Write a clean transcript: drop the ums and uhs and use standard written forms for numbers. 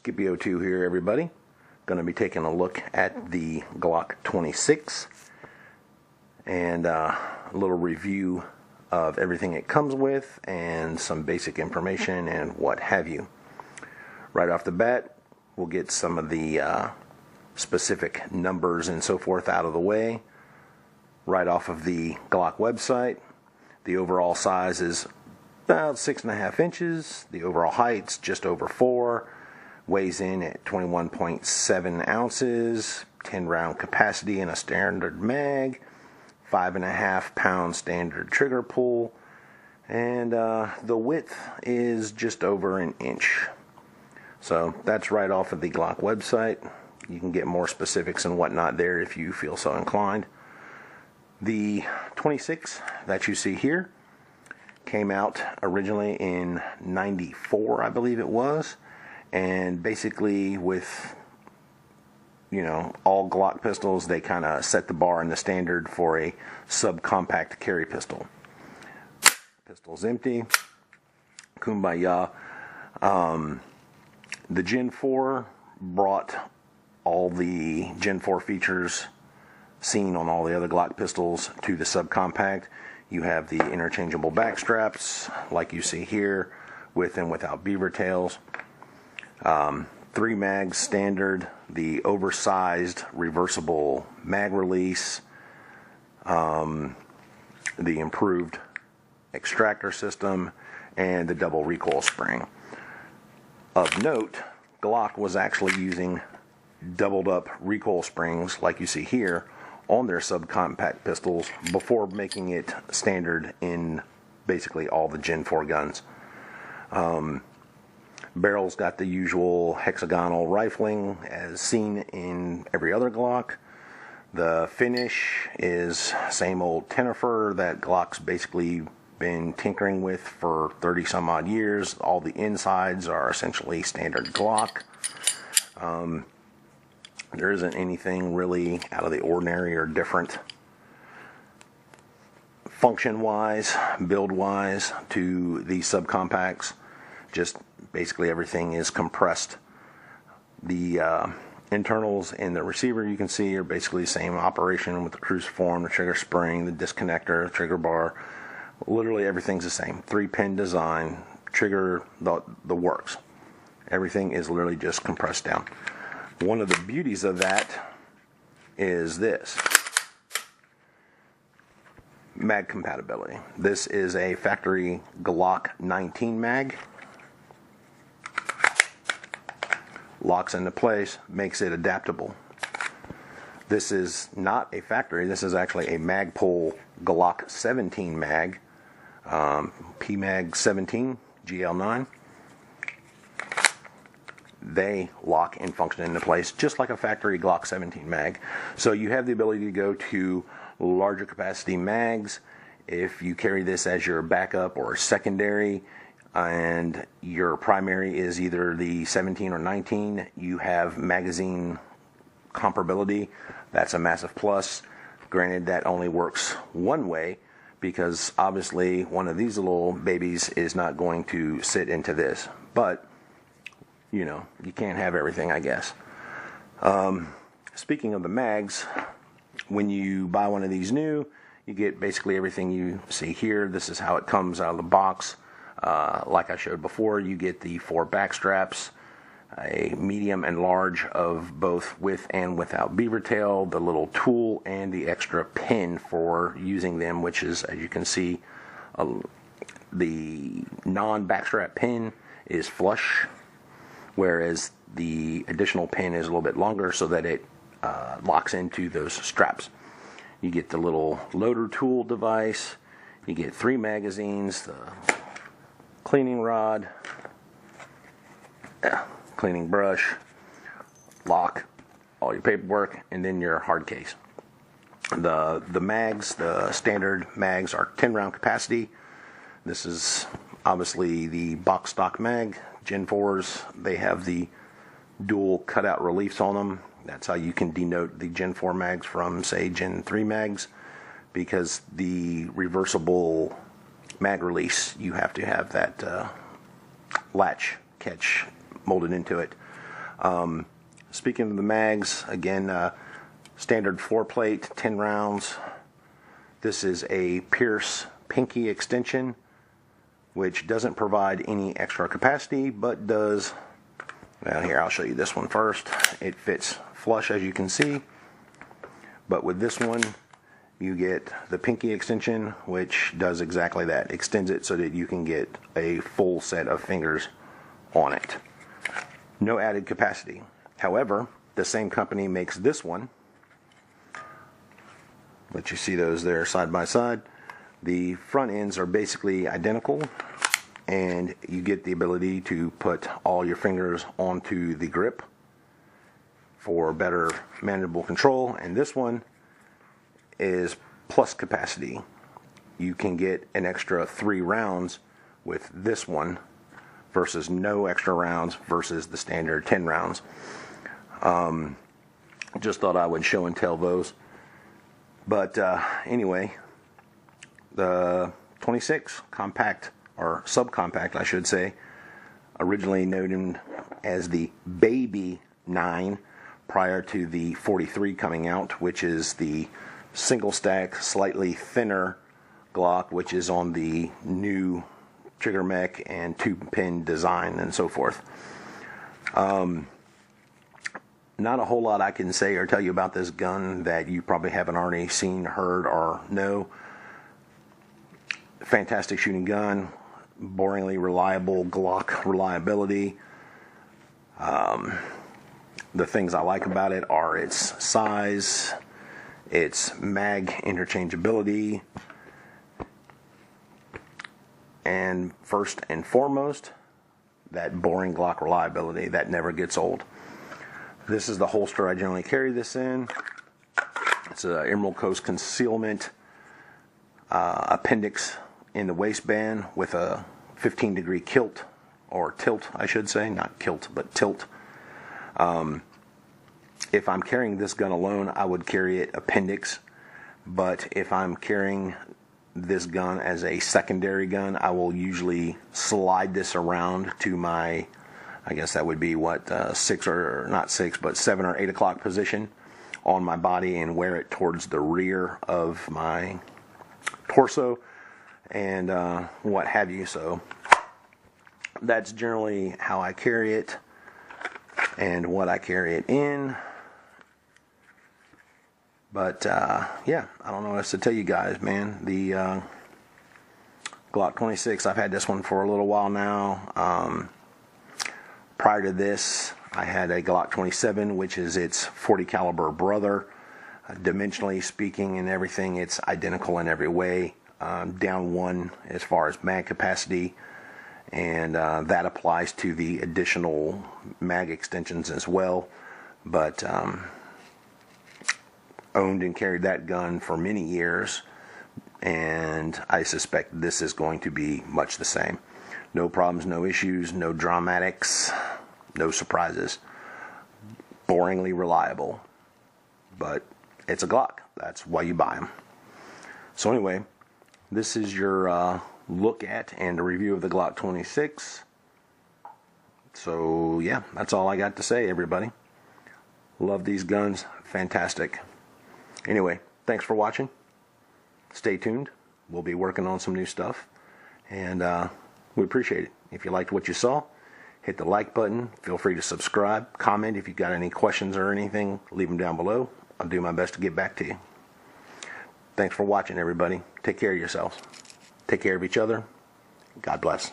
Skippy02 here, everybody. Going to be taking a look at the Glock 26 and a little review of everything it comes with and some basic information and what have you. Right off the bat, we'll get some of the specific numbers and so forth out of the way. Right off of the Glock website, the overall size is about 6.5 inches. The overall height's just over 4. Weighs in at 21.7 ounces, 10 round capacity in a standard mag, 5.5 pound standard trigger pull, and the width is just over an inch. So that's right off of the Glock website. You can get more specifics and whatnot there if you feel so inclined. The 26 that you see here came out originally in '94, I believe it was. And basically with, all Glock pistols, they kind of set the bar and the standard for a subcompact carry pistol. Pistol's empty. Kumbaya. The Gen 4 brought all the Gen 4 features seen on all the other Glock pistols to the subcompact. You have the interchangeable back straps, like you see here, with and without beaver tails. 3 mags standard, the oversized reversible mag release, the improved extractor system, and the double recoil spring. Of note, Glock was actually using doubled up recoil springs like you see here on their subcompact pistols before making it standard in basically all the Gen 4 guns. Barrel's got the usual hexagonal rifling as seen in every other Glock. The finish is same old Tenifer that Glock's basically been tinkering with for 30 some odd years. All the insides are essentially standard Glock. There isn't anything really out of the ordinary or different function-wise, build-wise to these subcompacts. Just basically everything is compressed. The internals in the receiver you can see are basically the same operation with the cruciform, the trigger spring, the disconnector, the trigger bar. Literally everything's the same. 3-pin design, trigger, the works. Everything is literally just compressed down. One of the beauties of that is this. Mag compatibility. This is a factory Glock 19 mag. Locks into place, makes it adaptable. This is not a factory, this is actually a Magpul Glock 17 mag, PMag 17 GL9. They lock and function into place just like a factory Glock 17 mag. So you have the ability to go to larger capacity mags. If you carry this as your backup or secondary, and your primary is either the 17 or 19, you have magazine comparability. That's a massive plus. Granted, that only works one way because obviously one of these little babies is not going to sit into this. But, you can't have everything, I guess. Speaking of the mags, when you buy one of these new, you get basically everything you see here. This is how it comes out of the box. Like I showed before, you get the 4 back straps, a medium and large of both with and without beaver tail, the little tool, and the extra pin for using them, which is, as you can see, the non-backstrap pin is flush, whereas the additional pin is a little bit longer so that it locks into those straps. You get the little loader tool device, you get 3 magazines, the cleaning rod, cleaning brush, lock, all your paperwork, and then your hard case. The mags, the standard mags are 10 round capacity. This is obviously the box stock mag. Gen 4s, they have the dual cutout reliefs on them. That's how you can denote the Gen 4 mags from, say, Gen 3 mags, because the reversible mag release, you have to have that latch catch molded into it. Speaking of the mags, again, standard 4-plate, 10 rounds. This is a Pierce pinky extension, which doesn't provide any extra capacity, but does, well, here, I'll show you this one first. It fits flush, as you can see, but with this one, you get the pinky extension, which does exactly that. Extends it so that you can get a full set of fingers on it. No added capacity. However, the same company makes this one. Let you see those there side by side. The front ends are basically identical, and you get the ability to put all your fingers onto the grip for better manageable control. And this one is plus capacity. You can get an extra 3 rounds with this one versus no extra rounds versus the standard 10 rounds. Just thought I would show and tell those. But anyway, the 26 compact, or subcompact I should say, originally known as the Baby 9 prior to the 43 coming out, which is the single stack, slightly thinner Glock, which is on the new trigger mech and 2-pin design and so forth. Not a whole lot I can say or tell you about this gun that you probably haven't already seen, heard, or know. Fantastic shooting gun, boringly reliable Glock reliability. The things I like about it are its size, its mag interchangeability, and first and foremost, that boring Glock reliability that never gets old. This is the holster I generally carry this in. It's an Emerald Coast concealment appendix in the waistband with a 15-degree kilt, or tilt I should say, not kilt but tilt. If I'm carrying this gun alone, I would carry it appendix, but if I'm carrying this gun as a secondary gun, I will usually slide this around to my, I guess that would be what, 6 or not 6, but 7 or 8 o'clock position on my body, and wear it towards the rear of my torso and what have you. So that's generally how I carry it and what I carry it in. But yeah, I don't know what else to tell you guys, man. The Glock 26, I've had this one for a little while now. Prior to this, I had a Glock 27, which is its 40 caliber brother. Dimensionally speaking and everything, it's identical in every way. Down one as far as mag capacity, and that applies to the additional mag extensions as well. But owned and carried that gun for many years, and I suspect this is going to be much the same. No problems, no issues, no dramatics, no surprises. Boringly reliable, but it's a Glock. That's why you buy them. So anyway, this is your look at and a review of the Glock 26. So yeah, that's all I got to say, everybody. Love these guns. Fantastic. Anyway, thanks for watching. Stay tuned. We'll be working on some new stuff, and we appreciate it. If you liked what you saw, hit the like button. Feel free to subscribe. Comment if you've got any questions or anything. Leave them down below. I'll do my best to get back to you. Thanks for watching, everybody. Take care of yourselves. Take care of each other. God bless.